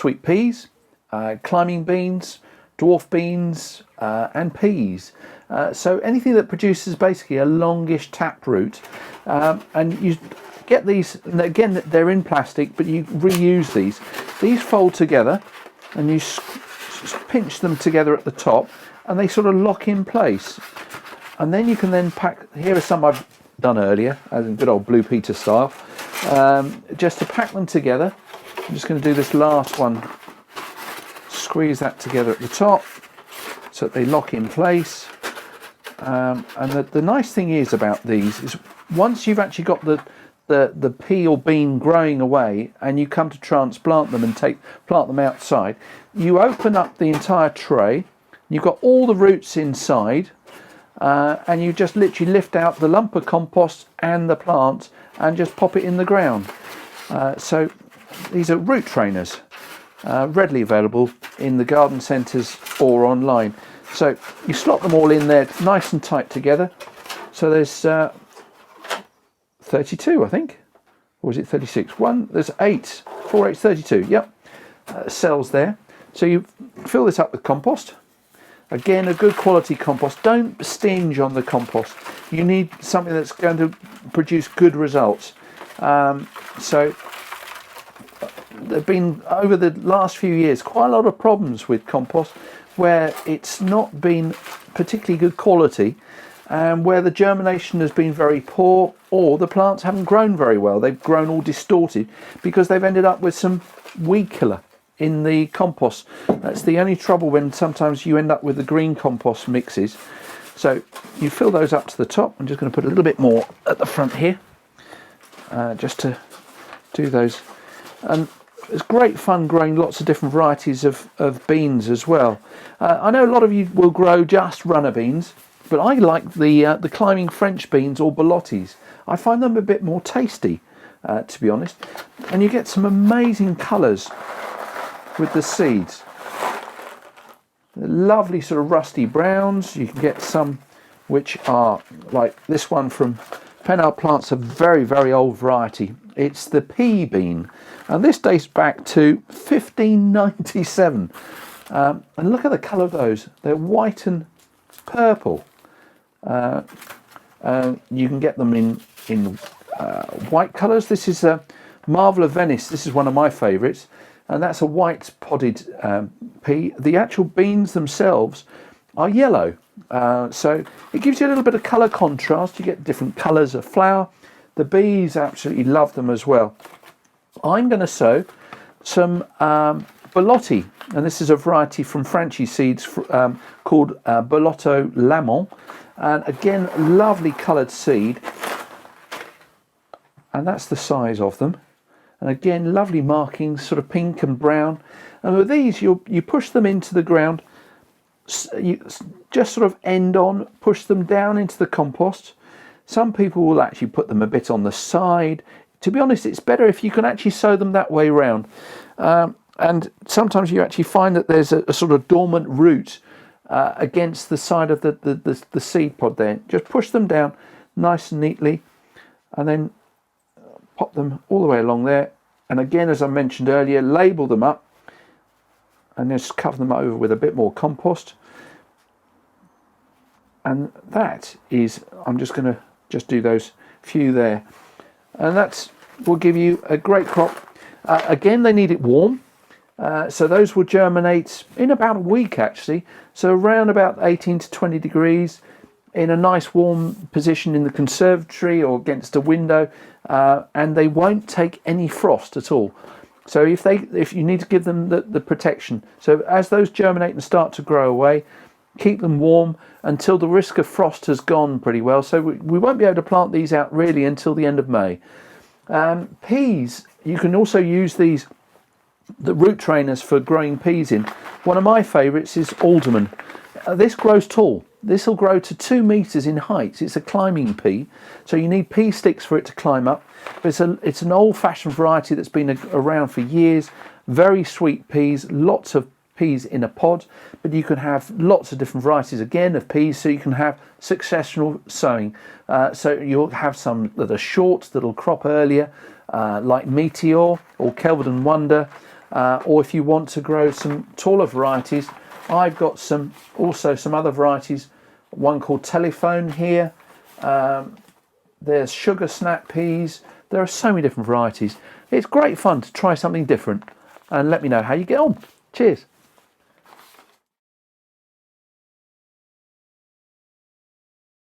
sweet peas, climbing beans, dwarf beans, and peas. So anything that produces basically a longish taproot, and you get these, and again they're in plastic, but you reuse these. These fold together, and you pinch them together at the top, and they sort of lock in place. And then you can then pack. Here are some I've done earlier, as in good old Blue Peter style. Just to pack them together, I'm just going to do this last one. Squeeze that together at the top so that they lock in place. And the nice thing is about these is once you've actually got the pea or bean growing away and you come to transplant them and plant them outside, you open up the entire tray, you've got all the roots inside, and you just literally lift out the lump of compost and the plant and just pop it in the ground. So these are root trainers, readily available in the garden centres or online. So you slot them all in there nice and tight together. So there's 32, I think, or was it 36? There's 8, 4, 8, 32. Yep, cells there. So you fill this up with compost. Again, a good quality compost. Don't stinge on the compost. You need something that's going to produce good results. So there have been, over the last few years, quite a lot of problems with compost where it's not been particularly good quality, and where the germination has been very poor, or the plants haven't grown very well. They've grown all distorted because they've ended up with some weed killer in the compost. That's the only trouble when sometimes you end up with the green compost mixes. So you fill those up to the top. I'm just going to put a little bit more at the front here, just to do those. And it's great fun growing lots of different varieties of beans as well. I know a lot of you will grow just runner beans, but I like the climbing French beans or ballottis. I find them a bit more tasty, to be honest. And you get some amazing colours with the seeds. Lovely sort of rusty browns. You can get some which are like this one from Penard Plants, a very, very old variety. It's the pea bean, and this dates back to 1597. And look at the colour of those. They're white and purple. You can get them in white colours. This is a Marvel of Venice. This is one of my favourites. And that's a white podded pea. The actual beans themselves are yellow. So it gives you a little bit of colour contrast. You get different colours of flower. The bees absolutely love them as well. I'm going to sow some Belotti, and this is a variety from Frenchy seeds called Belotto Lamont. And again, lovely coloured seed. And that's the size of them. And again, lovely markings, sort of pink and brown. And with these, you push them into the ground. You just sort of end on, push them down into the compost. Some people will actually put them a bit on the side. To be honest, it's better if you can actually sow them that way round. And sometimes you actually find that there's a sort of dormant root against the side of the seed pod there. Just push them down nice and neatly, and then pop them all the way along there. And again, as I mentioned earlier, label them up and just cover them over with a bit more compost. And that is, I'm just going to do those few there, and that will give you a great crop. Again, they need it warm, so those will germinate in about a week actually, so around about 18 to 20 degrees in a nice warm position in the conservatory or against a window, and they won't take any frost at all. So if you need to give them the protection, so as those germinate and start to grow away, keep them warm until the risk of frost has gone pretty well. So we won't be able to plant these out really until the end of May. Peas, you can also use the root trainers for growing peas in. One of my favourites is alderman. This grows tall. This will grow to 2 metres in height. It's a climbing pea, so you need pea sticks for it to climb up. But it's an old-fashioned variety that's been around for years. Very sweet peas, lots of peas in a pod, but you can have lots of different varieties again of peas, so you can have successional sowing. So you'll have some that are short that'll crop earlier, like Meteor or Kelvedon Wonder. or if you want to grow some taller varieties, I've got some other varieties. One called Telephone here. There's Sugar Snap peas. There are so many different varieties. It's great fun to try something different, and let me know how you get on. Cheers.